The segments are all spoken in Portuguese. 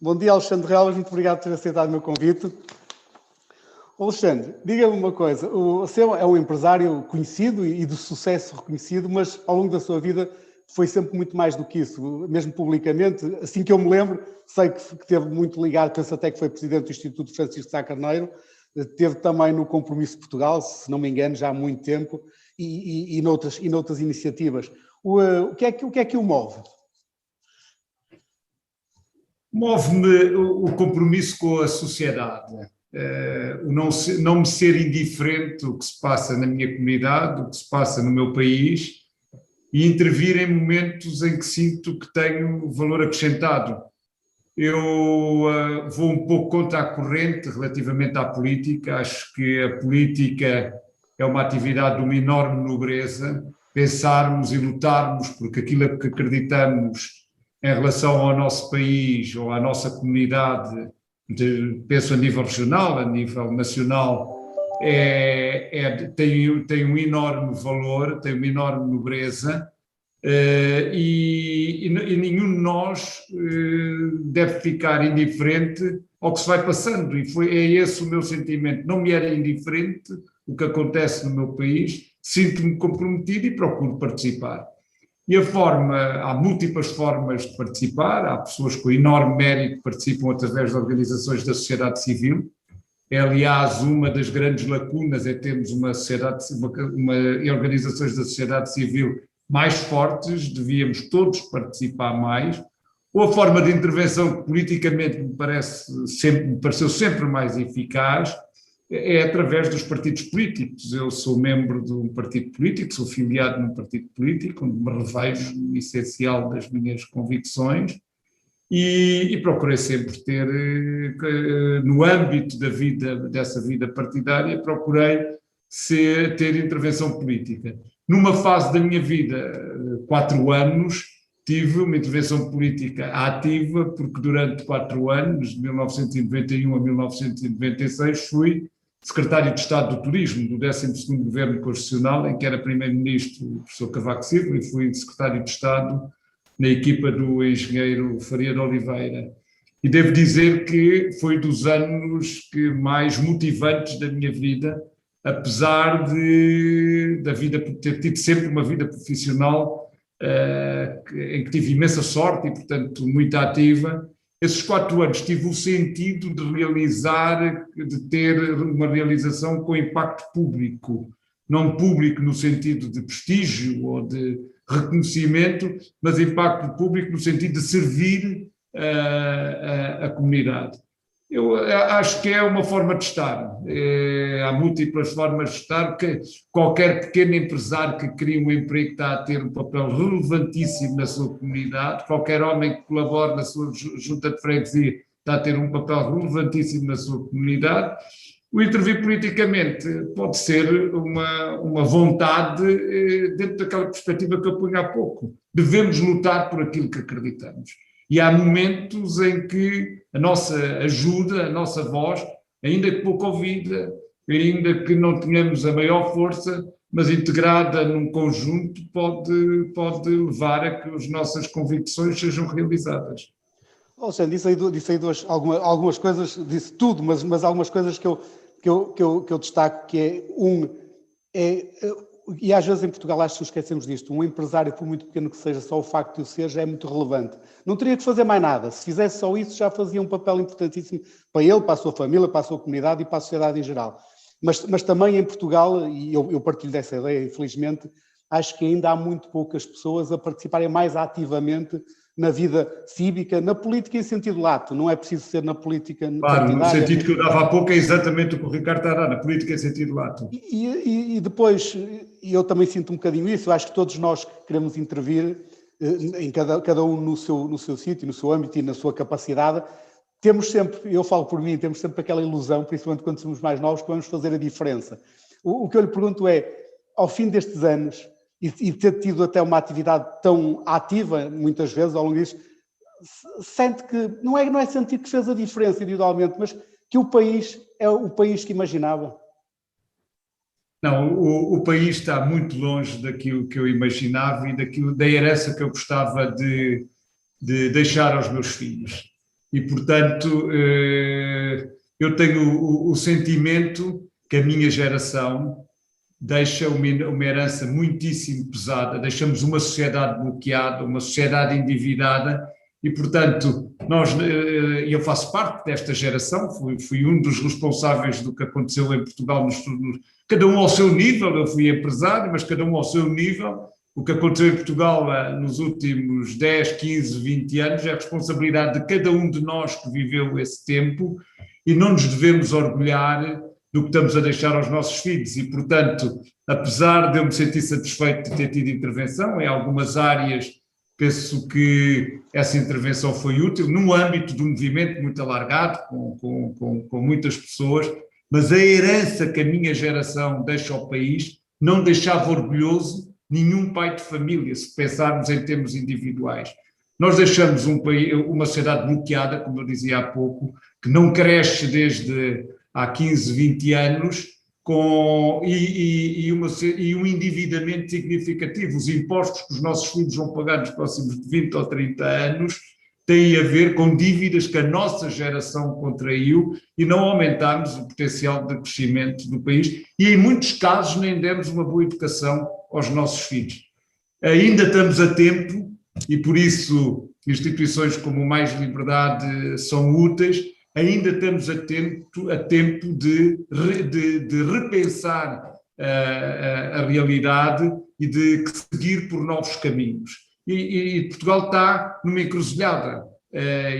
Bom dia, Alexandre Relvas, muito obrigado por ter aceitado o meu convite. Alexandre, diga-me uma coisa, você é um empresário conhecido e de sucesso reconhecido, mas ao longo da sua vida foi sempre muito mais do que isso, mesmo publicamente. Assim que eu me lembro, sei que esteve muito ligado, penso até que foi presidente do Instituto Francisco Sá Carneiro, esteve também no Compromisso de Portugal, se não me engano, já há muito tempo, e noutras iniciativas. O que é que o move? Move-me o compromisso com a sociedade, o não me ser indiferente o que se passa na minha comunidade, o que se passa no meu país, e intervir em momentos em que sinto que tenho valor acrescentado. Eu vou um pouco contra a corrente relativamente à política. Acho que a política é uma atividade de uma enorme nobreza. Pensarmos e lutarmos porque aquilo que acreditamos em relação ao nosso país ou à nossa comunidade, penso a nível regional, a nível nacional, tem um enorme valor, tem uma enorme nobreza. E nenhum de nós deve ficar indiferente ao que se vai passando, e é esse o meu sentimento. Não me era indiferente o que acontece no meu país, sinto-me comprometido e procuro participar. E há múltiplas formas de participar, há pessoas com enorme mérito que participam através de organizações da sociedade civil. É, aliás, uma das grandes lacunas é termos uma organizações da sociedade civil mais fortes, devíamos todos participar mais. Ou a forma de intervenção que politicamente me pareceu sempre mais eficaz é através dos partidos políticos. Eu sou membro de um partido político, sou filiado num partido político, onde me revejo no essencial das minhas convicções e procurei sempre ter, no âmbito dessa vida partidária, procurei ter intervenção política. Numa fase da minha vida, 4 anos, tive uma intervenção política ativa, porque durante 4 anos, de 1991 a 1996, fui secretário de Estado do Turismo do 12º Governo Constitucional, em que era primeiro-ministro o professor Cavaco Silva, e fui secretário de Estado na equipa do engenheiro Faria de Oliveira. E devo dizer que foi dos anos mais motivantes da minha vida, apesar de ter tido sempre uma vida profissional em que tive imensa sorte e, portanto, muito ativa. Esses 4 anos tive o sentido de ter uma realização com impacto público, não público no sentido de prestígio ou de reconhecimento, mas impacto público no sentido de servir a comunidade. Eu acho que é uma forma de estar. Há múltiplas formas de estar, que qualquer pequeno empresário que cria um emprego está a ter um papel relevantíssimo na sua comunidade, qualquer homem que colabora na sua junta de freguesia está a ter um papel relevantíssimo na sua comunidade. O intervir politicamente pode ser uma vontade dentro daquela perspectiva que eu punha há pouco. Devemos lutar por aquilo que acreditamos. E há momentos em que a nossa ajuda, a nossa voz, ainda que pouco ouvida, ainda que não tenhamos a maior força, mas integrada num conjunto, pode levar a que as nossas convicções sejam realizadas. Alexandre, disse aí algumas coisas, disse tudo, mas algumas coisas que eu destaco, que e às vezes em Portugal acho que esquecemos disto, um empresário, por muito pequeno que seja, só o facto de o ser já é muito relevante. Não teria que fazer mais nada. Se fizesse só isso, já fazia um papel importantíssimo para ele, para a sua família, para a sua comunidade e para a sociedade em geral. Mas também em Portugal, e eu partilho dessa ideia, infelizmente, acho que ainda há muito poucas pessoas a participarem mais ativamente na vida cívica, na política em sentido lato. Não é preciso ser na política partidária. Claro, no sentido que eu dava há pouco é exatamente o que o Ricardo está a dar, na política em sentido lato. E depois, eu também sinto um bocadinho isso, eu acho que todos nós queremos intervir, em cada um no seu sítio, no seu âmbito e na sua capacidade. Temos sempre, eu falo por mim, temos sempre aquela ilusão, principalmente quando somos mais novos, que vamos fazer a diferença. O que eu lhe pergunto é, ao fim destes anos, e ter tido até uma atividade tão ativa, muitas vezes, ao longo disso, sente que, não é sentir que fez a diferença individualmente, mas que o país é o país que imaginava? Não, o país está muito longe daquilo que eu imaginava e da herança que eu gostava de deixar aos meus filhos. e, portanto, eu tenho o sentimento que a minha geração deixa uma herança muitíssimo pesada, deixamos uma sociedade bloqueada, uma sociedade endividada e, portanto, eu faço parte desta geração, fui um dos responsáveis do que aconteceu em Portugal, cada um ao seu nível, eu fui empresário, mas cada um ao seu nível. O que aconteceu em Portugal nos últimos 10, 15, 20 anos é a responsabilidade de cada um de nós que viveu esse tempo e não nos devemos orgulhar do que estamos a deixar aos nossos filhos e, portanto, apesar de eu me sentir satisfeito de ter tido intervenção, em algumas áreas penso que essa intervenção foi útil, num âmbito de um movimento muito alargado, com muitas pessoas, mas a herança que a minha geração deixa ao país não deixava orgulhoso nenhum pai de família, se pensarmos em termos individuais. Nós deixamos uma sociedade bloqueada, como eu dizia há pouco, que não cresce desde há 15, 20 anos, e um endividamento significativo. Os impostos que os nossos filhos vão pagar nos próximos 20 ou 30 anos têm a ver com dívidas que a nossa geração contraiu e não aumentámos o potencial de crescimento do país e, em muitos casos, nem demos uma boa educação aos nossos filhos. Ainda estamos a tempo e, por isso, instituições como o Mais Liberdade são úteis. Ainda estamos a tempo de repensar a realidade e de seguir por novos caminhos. E Portugal está numa encruzilhada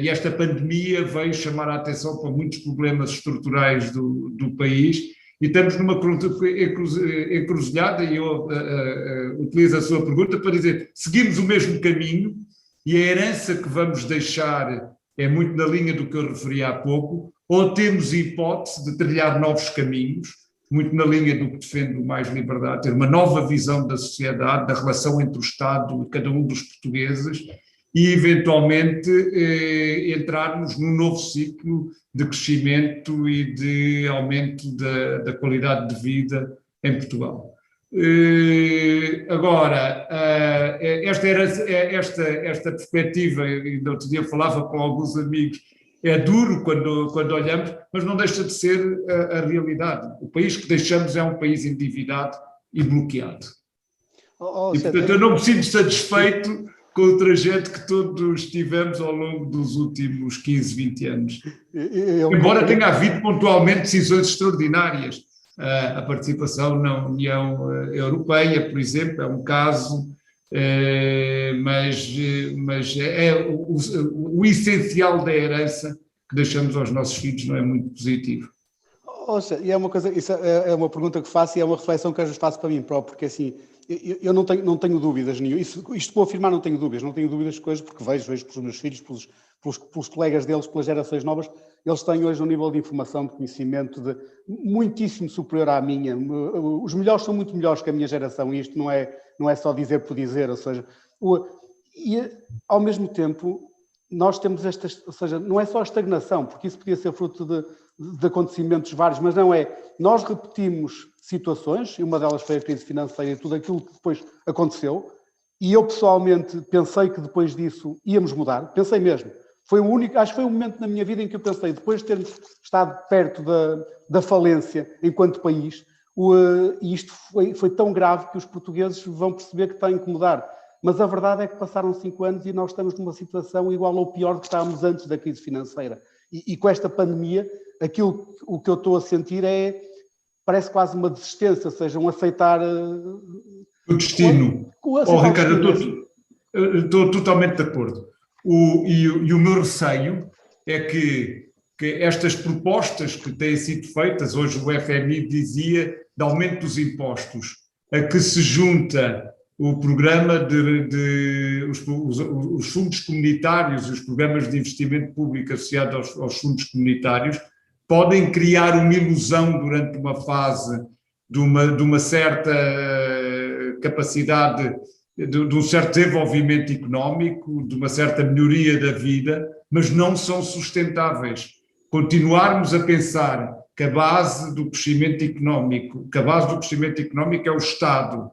e esta pandemia veio chamar a atenção para muitos problemas estruturais do país e estamos numa encruzilhada e eu utilizo a sua pergunta para dizer, seguimos o mesmo caminho e a herança que vamos deixar é muito na linha do que eu referi há pouco, ou temos hipótese de trilhar novos caminhos, muito na linha do que defende o Mais Liberdade, ter uma nova visão da sociedade, da relação entre o Estado e cada um dos portugueses e, eventualmente, entrarmos num novo ciclo de crescimento e de aumento da qualidade de vida em Portugal. Agora, esta perspectiva, ainda outro dia falava com alguns amigos, é duro quando olhamos, mas não deixa de ser a realidade. O país que deixamos é um país endividado e bloqueado. E, portanto, eu não me sinto satisfeito com o trajeto que todos tivemos ao longo dos últimos 15, 20 anos. Embora tenha havido pontualmente decisões extraordinárias. A participação na União Europeia, por exemplo, é um caso, mas o essencial da herança que deixamos aos nossos filhos não é muito positivo. E é uma coisa, isso é uma pergunta que faço e é uma reflexão que às vezes faço para mim próprio, porque assim, eu não tenho dúvidas nenhuma, isto vou afirmar, não tenho dúvidas de coisas, porque vejo pelos meus filhos, pelos colegas deles, pelas gerações novas, eles têm hoje um nível de informação, de conhecimento muitíssimo superior à minha. Os melhores são muito melhores que a minha geração e isto não é só dizer por dizer, ou seja, e ao mesmo tempo nós temos ou seja, não é só a estagnação, porque isso podia ser fruto de acontecimentos vários, mas não é, nós repetimos situações, e uma delas foi a crise financeira e tudo aquilo que depois aconteceu, e eu pessoalmente pensei que depois disso íamos mudar, pensei mesmo. Acho que foi o momento na minha vida em que eu pensei, depois de termos estado perto da falência enquanto país, e isto foi tão grave que os portugueses vão perceber que têm que mudar. Mas a verdade é que passaram 5 anos e nós estamos numa situação igual ou pior do que estávamos antes da crise financeira. E com esta pandemia, o que eu estou a sentir parece quase uma desistência, ou seja, um aceitar... O destino. Ricardo, eu estou totalmente de acordo. E o meu receio é que estas propostas que têm sido feitas, hoje o FMI dizia, de aumento dos impostos, a que se junta o programa os fundos comunitários e os programas de investimento público associados aos fundos comunitários, podem criar uma ilusão durante uma fase de uma certa capacidade, de um certo desenvolvimento económico, de uma certa melhoria da vida, mas não são sustentáveis. Continuarmos a pensar que a base do crescimento económico é o Estado,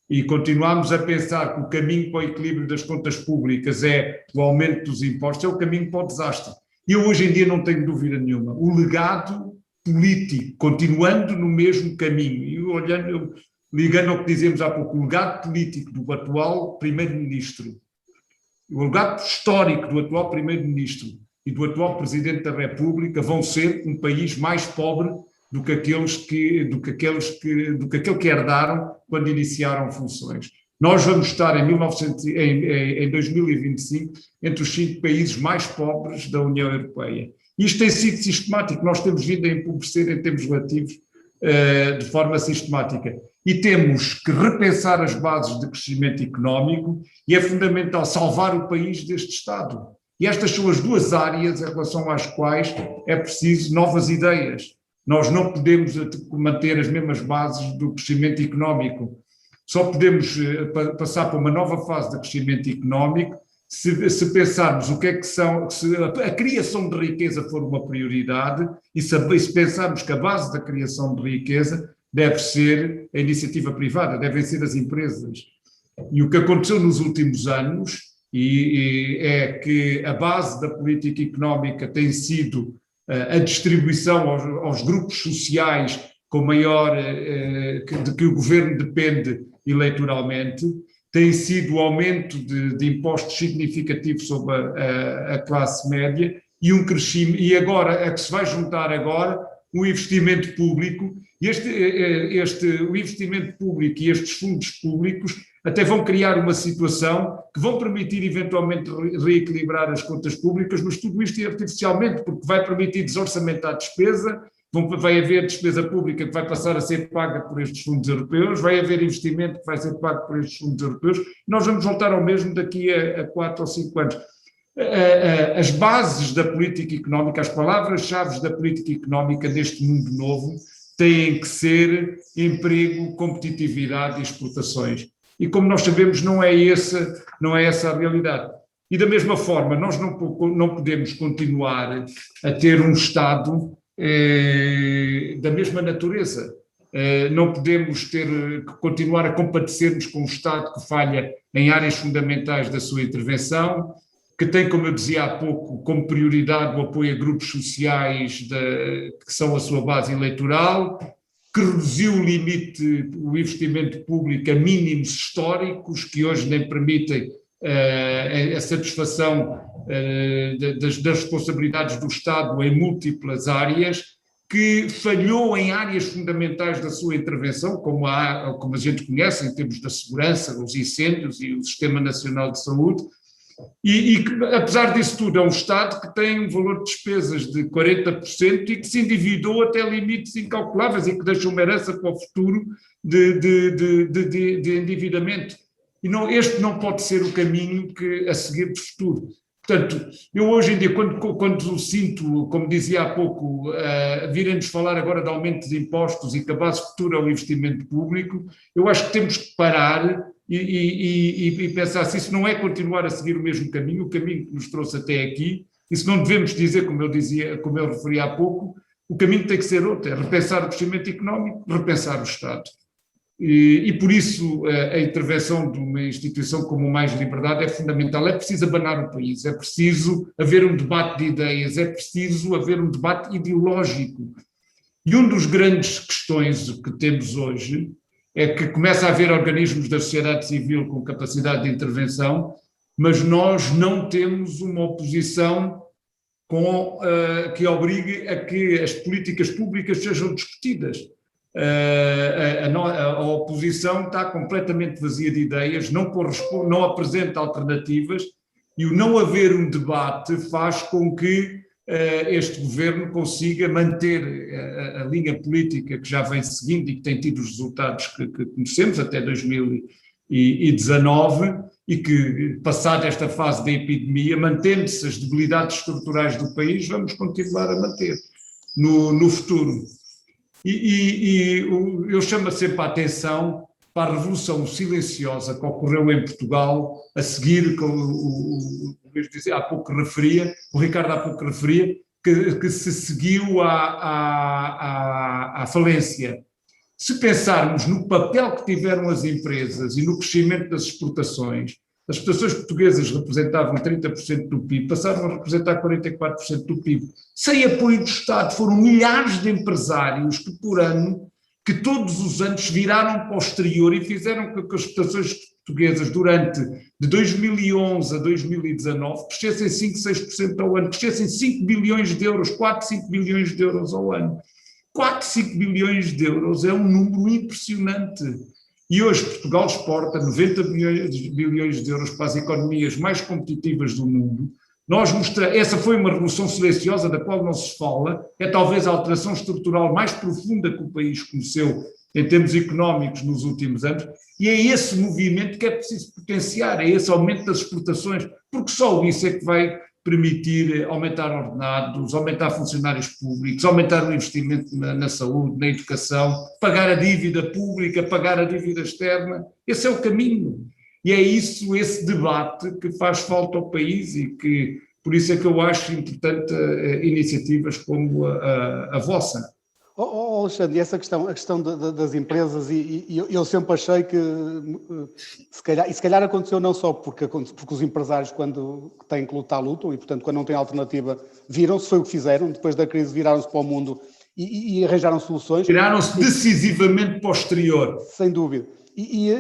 e continuarmos a pensar que o caminho para o equilíbrio das contas públicas é o aumento dos impostos, é o caminho para o desastre. Eu hoje em dia não tenho dúvida nenhuma. O legado político, continuando no mesmo caminho, e ligando ao que dizemos há pouco, o legado político do atual Primeiro-Ministro, o legado histórico do atual Primeiro-Ministro e do atual Presidente da República vão ser um país mais pobre do que aquele que herdaram quando iniciaram funções. Nós vamos estar em 2025 entre os 5 países mais pobres da União Europeia. Isto tem sido sistemático, nós temos vindo a empobrecer em termos relativos de forma sistemática. E temos que repensar as bases de crescimento económico e é fundamental salvar o país deste estado. E estas são as 2 áreas em relação às quais é preciso novas ideias. Nós não podemos manter as mesmas bases do crescimento económico. Só podemos passar para uma nova fase de crescimento económico se pensarmos o que é que são, se a criação de riqueza for uma prioridade e se pensarmos que a base da criação de riqueza deve ser a iniciativa privada, devem ser as empresas. E o que aconteceu nos últimos anos é que a base da política económica tem sido a distribuição aos grupos sociais com maior, de que o governo depende eleitoralmente, tem sido o aumento de impostos significativos sobre a classe média e um crescimento, e agora, a que se vai juntar agora, um investimento público, e o investimento público e estes fundos públicos até vão criar uma situação que vão permitir eventualmente reequilibrar as contas públicas, mas tudo isto artificialmente, porque vai permitir desorçamentar a despesa, vai haver despesa pública que vai passar a ser paga por estes fundos europeus, vai haver investimento que vai ser pago por estes fundos europeus, e nós vamos voltar ao mesmo daqui a 4 ou 5 anos. As bases da política económica, as palavras-chave da política económica neste mundo novo têm que ser emprego, competitividade e exportações. E como nós sabemos, não é essa a realidade. E da mesma forma, nós não podemos continuar a ter um Estado da mesma natureza. Não podemos continuar a compadecer-nos com um Estado que falha em áreas fundamentais da sua intervenção, que tem, como eu dizia há pouco, como prioridade o apoio a grupos sociais que são a sua base eleitoral, que reduziu o investimento público a mínimos históricos, que hoje nem permitem a satisfação das responsabilidades do Estado em múltiplas áreas, que falhou em áreas fundamentais da sua intervenção, como a gente conhece, em termos da segurança, dos incêndios e o Sistema Nacional de Saúde, e que, apesar disso tudo, é um Estado que tem um valor de despesas de 40% e que se endividou até limites incalculáveis e que deixa uma herança para o futuro de endividamento. E este não pode ser o caminho a seguir de futuro. Portanto, eu hoje em dia, quando sinto, como dizia há pouco, virem-nos falar agora de aumento de impostos e que a base futura é o investimento público, eu acho que temos que parar e pensar se isso não é continuar a seguir o mesmo caminho, o caminho que nos trouxe até aqui, e se não devemos dizer, como eu referi há pouco, o caminho tem que ser outro, é repensar o crescimento económico, repensar o Estado. E por isso a intervenção de uma instituição como o Mais Liberdade é fundamental. É preciso abanar o país, é preciso haver um debate de ideias, é preciso haver um debate ideológico. E uma das grandes questões que temos hoje é que começa a haver organismos da sociedade civil com capacidade de intervenção, mas nós não temos uma oposição que obrigue a que as políticas públicas sejam discutidas. A oposição está completamente vazia de ideias, não apresenta alternativas, e o não haver um debate faz com que este governo consiga manter a linha política que já vem seguindo e que tem tido os resultados que conhecemos até 2019, e que, passada esta fase da epidemia, mantendo-se as debilidades estruturais do país, vamos continuar a manter no futuro. Eu chamo sempre a atenção para a revolução silenciosa que ocorreu em Portugal a seguir, como o Ricardo há pouco referia, que se seguiu à falência. Se pensarmos no papel que tiveram as empresas e no crescimento das exportações, As exportações portuguesas representavam 30% do PIB, passaram a representar 44% do PIB. Sem apoio do Estado, foram milhares de empresários que por ano, que todos os anos viraram para o exterior e fizeram com que as exportações portuguesas durante de 2011 a 2019 crescessem 5, 6% ao ano, crescessem 5 bilhões de euros, 4, 5 bilhões de euros ao ano. 4, 5 bilhões de euros é um número impressionante. E hoje Portugal exporta 90 bilhões de euros para as economias mais competitivas do mundo. Essa foi uma revolução silenciosa da qual não se fala, é talvez a alteração estrutural mais profunda que o país conheceu em termos económicos nos últimos anos, e é esse movimento que é preciso potenciar, é esse aumento das exportações, porque só isso é que vai permitir aumentar ordenados, aumentar funcionários públicos, aumentar o investimento na saúde, na educação, pagar a dívida pública, pagar a dívida externa. Esse é o caminho. E é isso, esse debate que faz falta ao país e que, por isso é que eu acho importante iniciativas como a vossa. Alexandre, essa questão, a questão das empresas, e eu sempre achei que, se calhar aconteceu não só porque os empresários, quando têm que lutar, lutam, e portanto quando não têm alternativa, viram-se, foi o que fizeram, depois da crise viraram-se para o mundo e arranjaram soluções. Viraram-se decisivamente para o exterior. Sem dúvida. E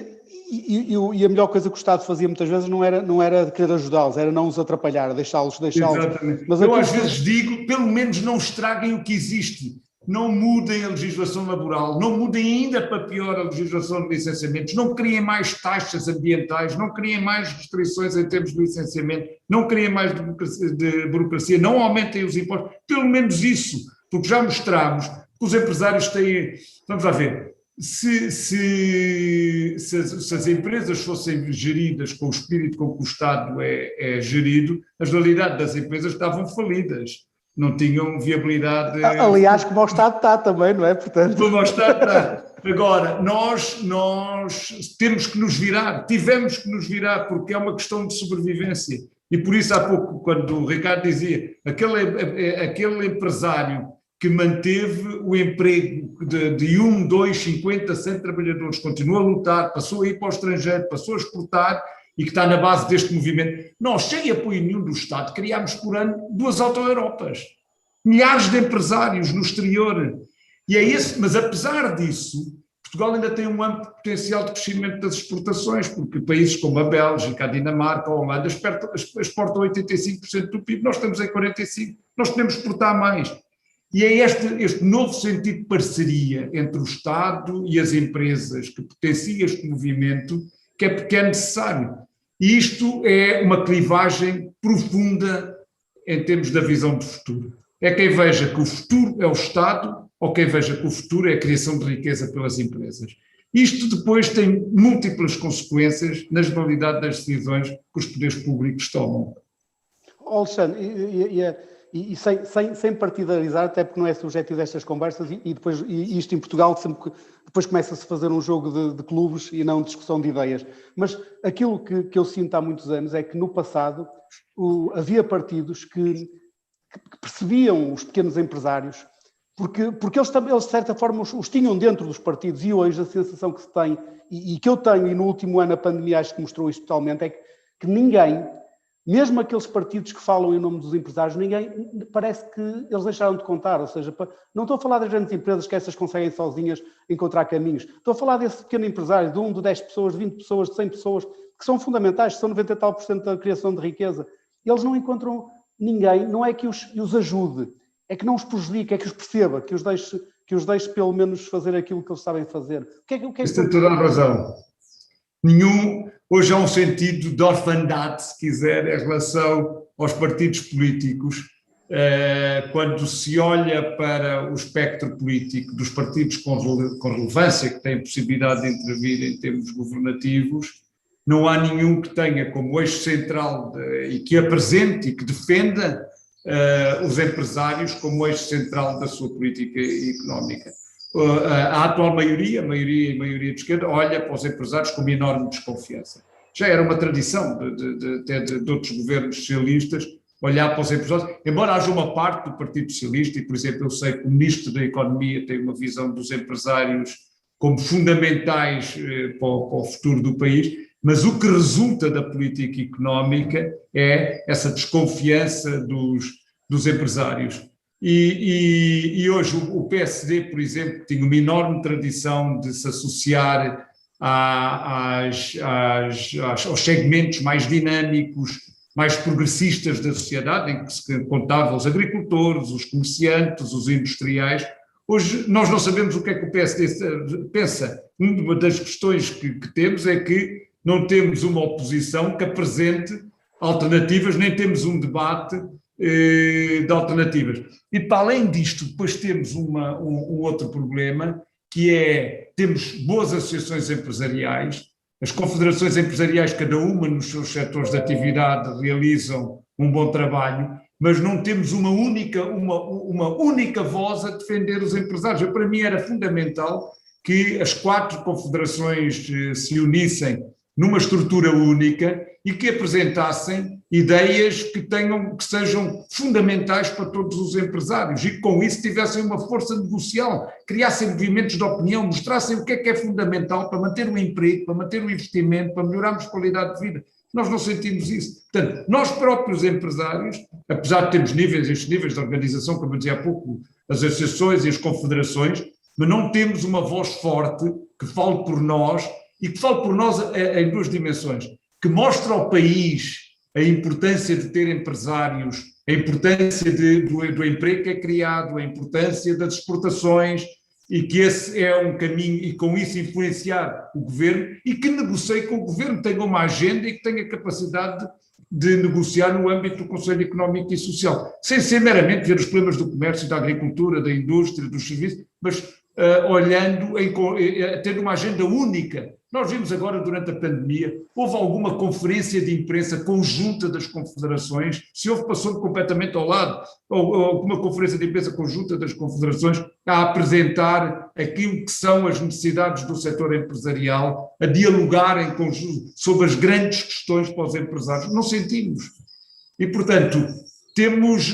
a melhor coisa que o Estado fazia muitas vezes não era querer ajudá-los, era não os atrapalhar, deixá-los. Exatamente. Mas eu às vezes digo, pelo menos não estraguem o que existe. Não mudem a legislação laboral, não mudem ainda para pior a legislação de licenciamentos, não criem mais taxas ambientais, não criem mais restrições em termos de licenciamento, não criem mais de burocracia, não aumentem os impostos, pelo menos isso, porque já mostramos que os empresários têm... Vamos lá ver, se as empresas fossem geridas com o espírito com que o Estado é gerido, a realidade das empresas estavam falidas. Não tinham viabilidade... Aliás, como o Estado está também, não é? Portanto... Como o Estado está. Agora, nós temos que nos virar, tivemos que nos virar, porque é uma questão de sobrevivência. E por isso, há pouco, quando o Ricardo dizia, aquele empresário que manteve o emprego de 1, 2, 50, 100 trabalhadores, continua a lutar, passou a ir para o estrangeiro, passou a exportar, e que está na base deste movimento. Nós, sem apoio nenhum do Estado, criámos por ano 2 auto-Europas. Milhares de empresários no exterior. E é esse, mas apesar disso, Portugal ainda tem um amplo potencial de crescimento das exportações, porque países como a Bélgica, a Dinamarca, a Holanda exportam 85% do PIB, nós estamos em 45%, nós podemos exportar mais. E é este novo sentido de parceria entre o Estado e as empresas que potencia este movimento que é necessário. E isto é uma clivagem profunda em termos da visão do futuro. É quem veja que o futuro é o Estado ou quem veja que o futuro é a criação de riqueza pelas empresas. Isto depois tem múltiplas consequências na generalidade das decisões que os poderes públicos tomam. Alexandre, e sem partidarizar, até porque não é esse o objetivo destas conversas, e isto em Portugal sempre depois começa-se a fazer um jogo de clubes e não discussão de ideias. Mas aquilo que eu sinto há muitos anos é que no passado havia partidos que percebiam os pequenos empresários, porque eles de certa forma os tinham dentro dos partidos, e hoje a sensação que se tem, e que eu tenho, e no último ano a pandemia acho que mostrou isto totalmente, é que ninguém... Mesmo aqueles partidos que falam em nome dos empresários, parece que eles deixaram de contar, ou seja, não estou a falar das grandes empresas que essas conseguem sozinhas encontrar caminhos, estou a falar desse pequeno empresário, de 1, de 10 pessoas, de 20 pessoas, de 100 pessoas, que são fundamentais, que são 90 e tal % da criação de riqueza. Eles não encontram ninguém, não é que os ajude, é que não os prejudique, é que os perceba, que os deixe pelo menos fazer aquilo que eles sabem fazer. Isso tem toda a razão. Hoje há um sentido de orfandade, se quiser, em relação aos partidos políticos, quando se olha para o espectro político dos partidos com relevância, que têm possibilidade de intervir em termos governativos, não há nenhum que tenha como eixo central e que apresente e que defenda os empresários como eixo central da sua política económica. A atual maioria de esquerda, olha para os empresários com uma enorme desconfiança. Já era uma tradição de outros governos socialistas olhar para os empresários, embora haja uma parte do Partido Socialista, e por exemplo eu sei que o Ministro da Economia tem uma visão dos empresários como fundamentais para o futuro do país, mas o que resulta da política económica é essa desconfiança dos empresários. E hoje o PSD, por exemplo, tinha uma enorme tradição de se associar aos segmentos mais dinâmicos, mais progressistas da sociedade, em que se contavam os agricultores, os comerciantes, os industriais. Hoje nós não sabemos o que é que o PSD pensa. Uma das questões que temos é que não temos uma oposição que apresente alternativas, nem temos um debate de alternativas. E para além disto, depois temos um outro problema, que é, temos boas associações empresariais, as confederações empresariais, cada uma nos seus setores de atividade, realizam um bom trabalho, mas não temos uma única voz a defender os empresários. Para mim era fundamental que as 4 confederações se unissem numa estrutura única e que apresentassem ideias que sejam fundamentais para todos os empresários e que com isso tivessem uma força negocial, criassem movimentos de opinião, mostrassem o que é fundamental para manter o emprego, para manter o investimento, para melhorarmos a qualidade de vida. Nós não sentimos isso. Portanto, nós próprios empresários, apesar de termos estes níveis de organização, como eu dizia há pouco, as associações e as confederações, mas não temos uma voz forte que fale por nós e que fale por nós em 2 dimensões, que mostre ao país a importância de ter empresários, a importância do emprego que é criado, a importância das exportações, e que esse é um caminho, e com isso influenciar o governo, e que negocie com o governo, tenha uma agenda e que tenha capacidade de negociar no âmbito do Conselho Económico e Social, sem ser meramente ver os problemas do comércio, da agricultura, da indústria, dos serviços, mas olhando, tendo uma agenda única. Nós vimos agora, durante a pandemia, houve alguma conferência de imprensa conjunta das confederações, se houve, passou completamente ao lado, ou alguma conferência de imprensa conjunta das confederações a apresentar aquilo que são as necessidades do setor empresarial, a dialogar em conjunto sobre as grandes questões para os empresários. Não sentimos. E, portanto, temos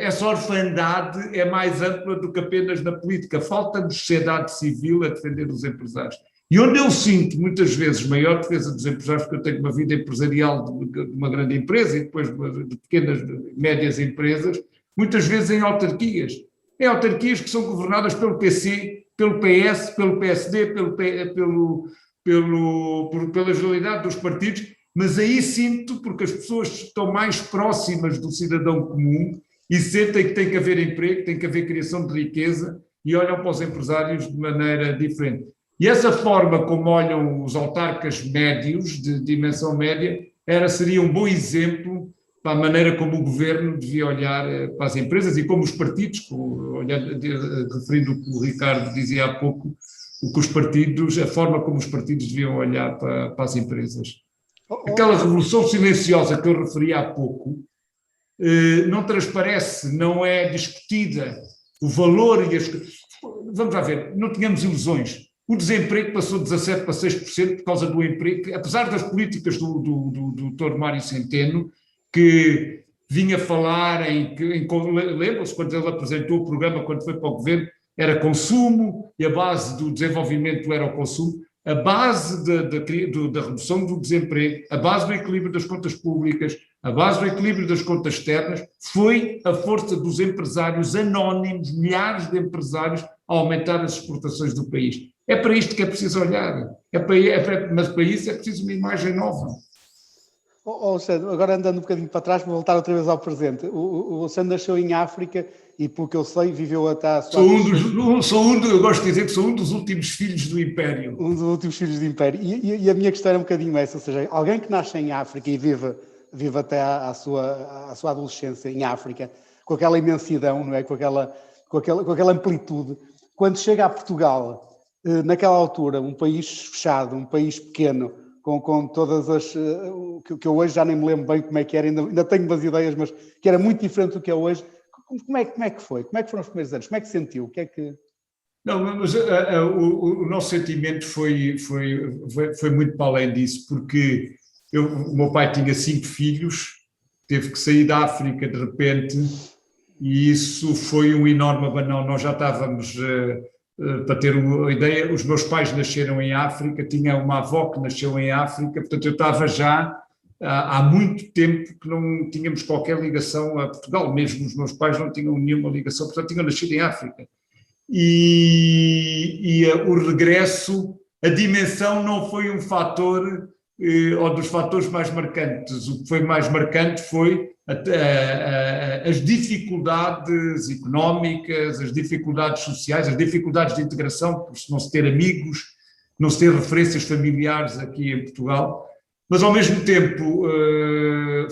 essa orfandade é mais ampla do que apenas na política. Falta-nos sociedade civil a defender os empresários. E onde eu sinto, muitas vezes, maior defesa dos empresários, porque eu tenho uma vida empresarial de uma grande empresa e depois de pequenas, médias empresas, muitas vezes em autarquias. Em autarquias que são governadas pelo PC, pelo PS, pelo PSD, pela generalidade dos partidos, mas aí sinto, porque as pessoas estão mais próximas do cidadão comum e sentem que tem que haver emprego, tem que haver criação de riqueza e olham para os empresários de maneira diferente. E essa forma como olham os autarcas médios, de dimensão média, seria um bom exemplo para a maneira como o governo devia olhar para as empresas e como os partidos, referindo o que o Ricardo dizia há pouco, a forma como os partidos deviam olhar para as empresas. Aquela revolução silenciosa que eu referi há pouco não transparece, não é discutida. O valor e as... Vamos lá ver, não tínhamos ilusões. O desemprego passou de 17% para 6% por causa do emprego, apesar das políticas do Dr. Mário Centeno, que vinha falar lembram-se quando ele apresentou o programa, quando foi para o governo, era consumo e a base do desenvolvimento era o consumo. A base da redução do desemprego, a base do equilíbrio das contas públicas, a base do equilíbrio das contas externas, foi a força dos empresários anónimos, milhares de empresários, a aumentar as exportações do país. É para isto que é preciso olhar, mas para isso é preciso uma imagem nova. Sandro, agora andando um bocadinho para trás, para voltar outra vez ao presente. O Sandro nasceu em África e, pelo que eu sei, viveu até à sua... Eu gosto de dizer que sou um dos últimos filhos do Império. Um dos últimos filhos do Império. E a minha questão era um bocadinho essa, ou seja, alguém que nasce em África e vive até à sua adolescência em África, com aquela imensidão, não é? Com aquela amplitude, quando chega a Portugal, naquela altura, um país fechado, um país pequeno, com todas as... que eu hoje já nem me lembro bem como é que era, ainda tenho umas ideias, mas que era muito diferente do que é hoje. Como é que foi? Como é que foram os primeiros anos? Como é que sentiu? O que é que... Não, mas o nosso sentimento foi muito para além disso, porque o meu pai tinha 5 filhos, teve que sair da África de repente, e isso foi um enorme abanão. Nós já estávamos para ter a ideia, os meus pais nasceram em África, tinha uma avó que nasceu em África, portanto eu estava já há muito tempo que não tínhamos qualquer ligação a Portugal, mesmo os meus pais não tinham nenhuma ligação, portanto tinham nascido em África. E o regresso, a dimensão não foi um fator, ou dos fatores mais marcantes. O que foi mais marcante foi as dificuldades económicas, as dificuldades sociais, as dificuldades de integração, por não se ter amigos, não se ter referências familiares aqui em Portugal. Mas, ao mesmo tempo,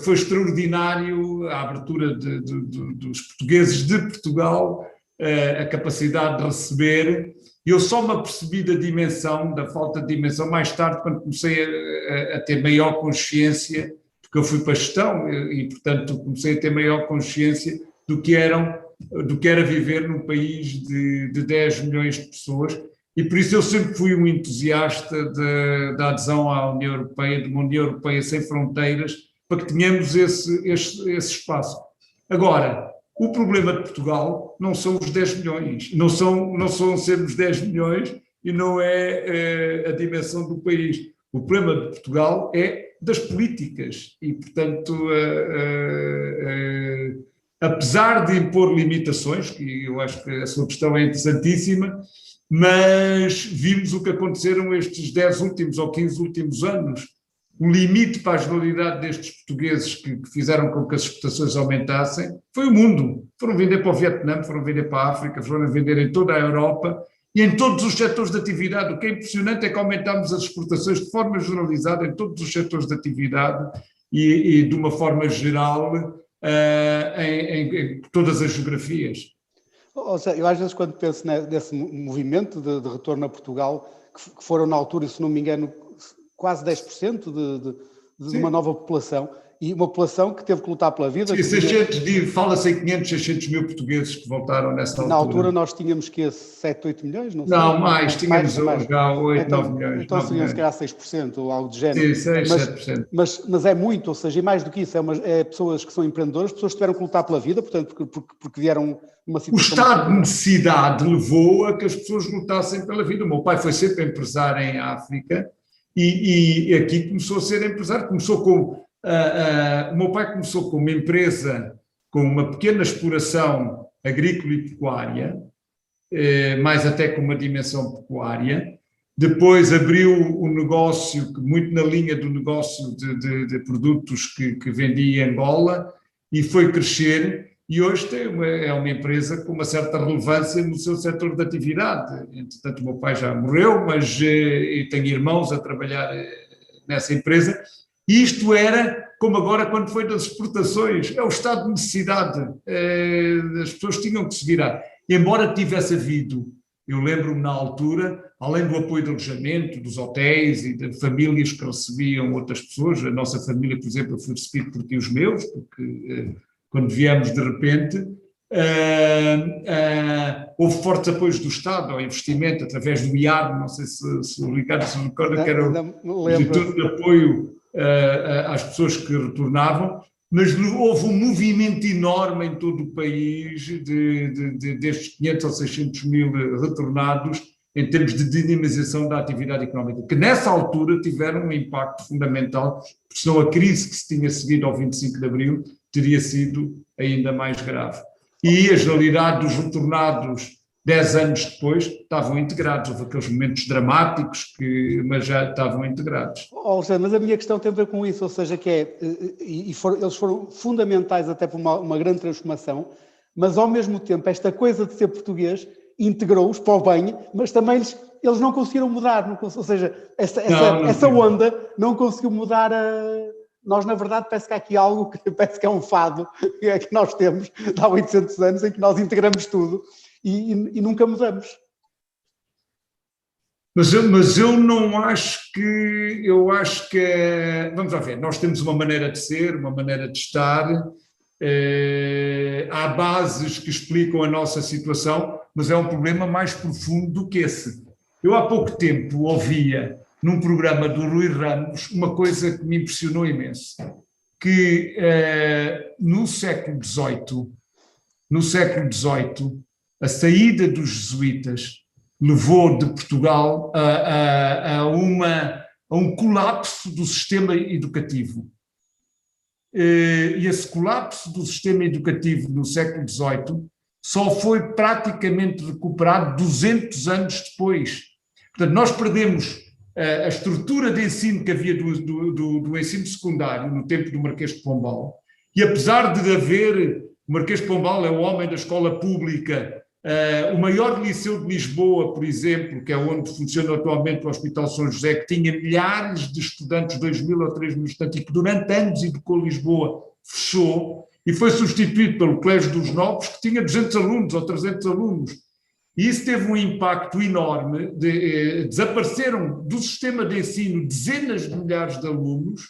foi extraordinário a abertura dos portugueses de Portugal, a capacidade de receber. Eu só me apercebi da dimensão, da falta de dimensão, mais tarde, quando comecei a ter maior consciência, porque eu fui para a gestão e, portanto, comecei a ter maior consciência do que era viver num país de 10 milhões de pessoas. E por isso eu sempre fui um entusiasta da adesão à União Europeia, de uma União Europeia sem fronteiras, para que tenhamos esse espaço. Agora, o problema de Portugal não são os 10 milhões, não são sermos 10 milhões e não é a dimensão do país. O problema de Portugal é das políticas e, portanto, apesar de impor limitações, que eu acho que a sua questão é interessantíssima, mas vimos o que aconteceram estes 10 últimos ou 15 últimos anos. O limite para a generalidade destes portugueses que fizeram com que as exportações aumentassem foi o mundo. Foram vender para o Vietnã, foram vender para a África, foram vender em toda a Europa e em todos os setores de atividade. O que é impressionante é que aumentámos as exportações de forma generalizada em todos os setores de atividade e de uma forma geral em todas as geografias. Ou seja, eu às vezes quando penso nesse movimento de retorno a Portugal, que foram na altura, se não me engano, quase 10% de uma nova população, e uma população que teve que lutar pela vida. Fala-se em 500, 600 mil portugueses que voltaram nessa altura. Na altura nós tínhamos que 7, 8 milhões? Não, sei. Mais, tínhamos já 8, 9 milhões. Então seriam se calhar 6% ou algo de género. Sim, 6, 7%. Mas é muito, ou seja, e mais do que isso, é pessoas que são empreendedoras, pessoas que tiveram que lutar pela vida, portanto, porque vieram uma situação... O estado de necessidade levou a que as pessoas lutassem pela vida. O meu pai foi sempre empresário em África e aqui começou a ser empresário, o meu pai começou com uma empresa com uma pequena exploração agrícola e pecuária, mais até com uma dimensão pecuária. Depois abriu um negócio, muito na linha do negócio de produtos que vendia em Angola, e foi crescer, e hoje é uma empresa com uma certa relevância no seu setor de atividade. Entretanto, o meu pai já morreu, mas eu tenho irmãos a trabalhar nessa empresa. E isto era, como agora, quando foi das exportações, é o estado de necessidade, as pessoas tinham que se virar. Embora tivesse havido, eu lembro-me na altura, além do apoio de alojamento, dos hotéis e de famílias que recebiam outras pessoas, a nossa família, por exemplo, foi recebida por tios meus, porque quando viemos de repente, houve fortes apoios do Estado ao investimento através do IAD, não sei se o Ricardo se recorda, que era o Instituto de Apoio às pessoas que retornavam, mas houve um movimento enorme em todo o país destes 500 ou 600 mil retornados em termos de dinamização da atividade económica, que nessa altura tiveram um impacto fundamental, porque senão a crise que se tinha seguido ao 25 de Abril teria sido ainda mais grave. E a generalidade dos retornados 10 anos depois estavam integrados, houve aqueles momentos dramáticos, mas já estavam integrados. Mas a minha questão tem a ver com isso, ou seja, que eles foram fundamentais até para uma grande transformação, mas ao mesmo tempo esta coisa de ser português integrou-os para o bem, mas também eles não conseguiram mudar, ou seja, essa onda não conseguiu mudar Nós, na verdade, parece que há aqui algo que parece que é um fado que nós temos há 800 anos, em que nós integramos tudo e nunca mudamos. Mas eu não acho que... Eu acho que... Vamos lá ver, nós temos uma maneira de ser, uma maneira de estar, há bases que explicam a nossa situação, mas é um problema mais profundo do que esse. Eu há pouco tempo ouvia, num programa do Rui Ramos, uma coisa que me impressionou imenso, que no século XVIII, a saída dos jesuítas levou de Portugal a um colapso do sistema educativo. E esse colapso do sistema educativo no século XVIII só foi praticamente recuperado 200 anos depois. Portanto, nós perdemos a estrutura de ensino que havia do ensino secundário no tempo do Marquês de Pombal, e apesar de haver, o Marquês de Pombal é o homem da escola pública, o maior liceu de Lisboa, por exemplo, que é onde funciona atualmente o Hospital São José, que tinha milhares de estudantes, 2.000 ou 3.000 estudantes, e que durante anos educou Lisboa, fechou e foi substituído pelo Colégio dos Nobres, que tinha 200 alunos ou 300 alunos. E isso teve um impacto enorme, desapareceram do sistema de ensino dezenas de milhares de alunos,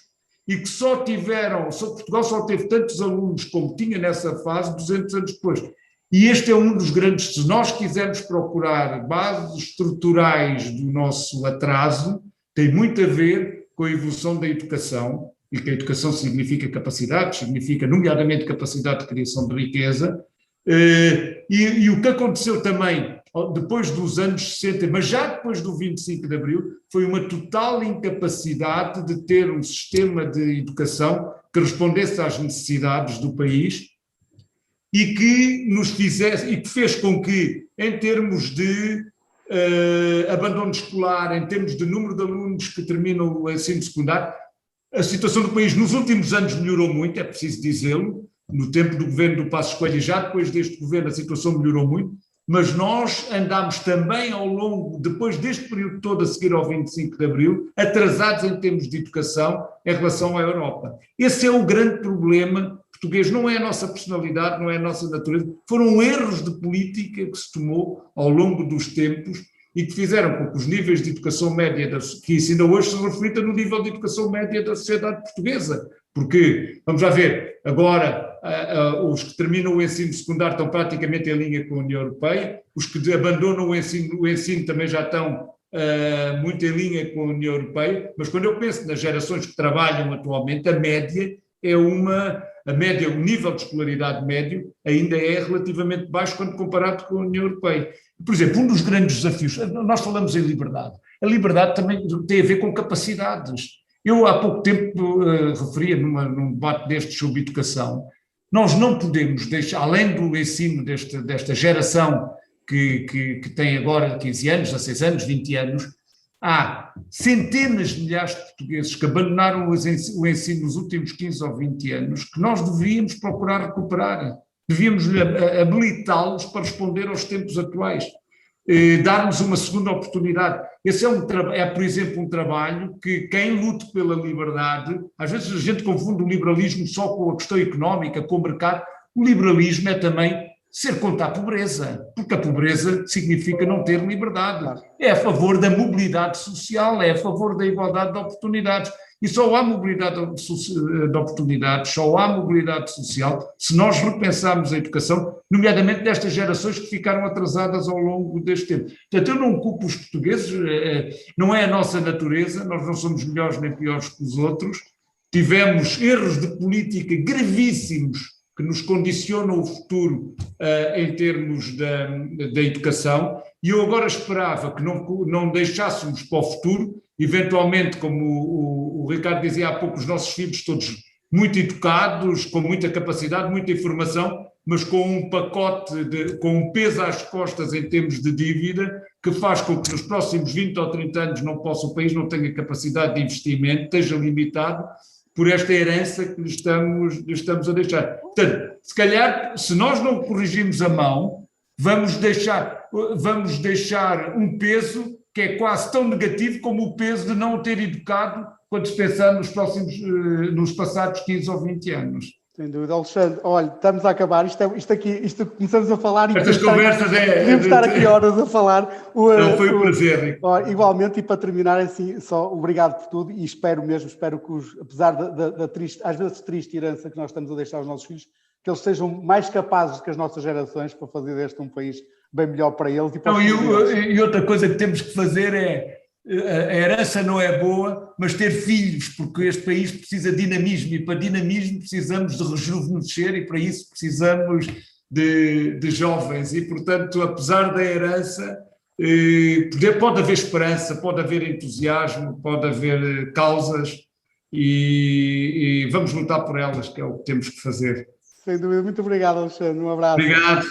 e que Portugal só teve tantos alunos como tinha nessa fase 200 anos depois. E este é um dos grandes, se nós quisermos procurar bases estruturais do nosso atraso, tem muito a ver com a evolução da educação, e que a educação significa capacidade, significa nomeadamente capacidade de criação de riqueza, e o que aconteceu também depois dos anos 60, mas já depois do 25 de Abril, foi uma total incapacidade de ter um sistema de educação que respondesse às necessidades do país e que nos fizesse, e que fez com que, em termos de abandono escolar, em termos de número de alunos que terminam o ensino secundário, a situação do país nos últimos anos melhorou muito, é preciso dizê-lo. No tempo do governo do Passos Coelho e já depois deste governo a situação melhorou muito, mas nós andámos também ao longo, depois deste período todo a seguir ao 25 de Abril, atrasados em termos de educação em relação à Europa. Esse é o grande problema português, não é a nossa personalidade, não é a nossa natureza, foram erros de política que se tomou ao longo dos tempos e que fizeram com que os níveis de educação média, que isso ainda hoje se reflita no nível de educação média da sociedade portuguesa, porque, vamos lá ver, agora os que terminam o ensino secundário estão praticamente em linha com a União Europeia, os que abandonam o ensino também já estão muito em linha com a União Europeia, mas quando eu penso nas gerações que trabalham atualmente, a média, o nível de escolaridade médio ainda é relativamente baixo quando comparado com a União Europeia. Por exemplo, um dos grandes desafios, nós falamos em liberdade, a liberdade também tem a ver com capacidades. Eu há pouco tempo referia num debate destes sobre educação, nós não podemos deixar, além do ensino desta geração que tem agora 15 anos, 16 anos, 20 anos, há centenas de milhares de portugueses que abandonaram o ensino nos últimos 15 ou 20 anos, que nós devíamos procurar recuperar, devíamos habilitá-los para responder aos tempos atuais, dar-nos uma segunda oportunidade. Esse é, por exemplo, um trabalho que quem lute pela liberdade, às vezes a gente confunde o liberalismo só com a questão económica, com o mercado. O liberalismo é também ser contra a pobreza, porque a pobreza significa não ter liberdade. É a favor da mobilidade social, é a favor da igualdade de oportunidades. E só há mobilidade de oportunidades, só há mobilidade social se nós repensarmos a educação, nomeadamente destas gerações que ficaram atrasadas ao longo deste tempo. Portanto, eu não culpo os portugueses, não é a nossa natureza, nós não somos melhores nem piores que os outros, tivemos erros de política gravíssimos que nos condicionam o futuro em termos da educação, e eu agora esperava que não deixássemos para o futuro, eventualmente, como o Ricardo dizia há pouco, os nossos filhos todos muito educados, com muita capacidade, muita informação, mas com um pacote, com um peso às costas em termos de dívida, que faz com que nos próximos 20 ou 30 anos o país não tenha capacidade de investimento, esteja limitado por esta herança que lhe estamos a deixar. Portanto, se calhar, se nós não corrigirmos a mão, vamos deixar um peso que é quase tão negativo como o peso de não ter educado quando se pensar nos passados 15 ou 20 anos. Sem dúvida, Alexandre. Olha, estamos a acabar. Isto começamos a falar... Estas conversas podemos estar aqui horas a falar. Não foi um prazer, Rico. Igualmente, e para terminar, assim, só obrigado por tudo e espero que apesar da triste, às vezes triste herança que nós estamos a deixar aos nossos filhos, que eles sejam mais capazes que as nossas gerações para fazer deste um país bem melhor para eles. E outra coisa que temos que fazer é, a herança não é boa, mas ter filhos, porque este país precisa de dinamismo, e para dinamismo precisamos de rejuvenescer, e para isso precisamos de jovens, e portanto, apesar da herança, Pode haver esperança, pode haver entusiasmo, pode haver causas e vamos lutar por elas, que é o que temos que fazer. Sem dúvida. Muito obrigado, Alexandre. Um abraço. Obrigado.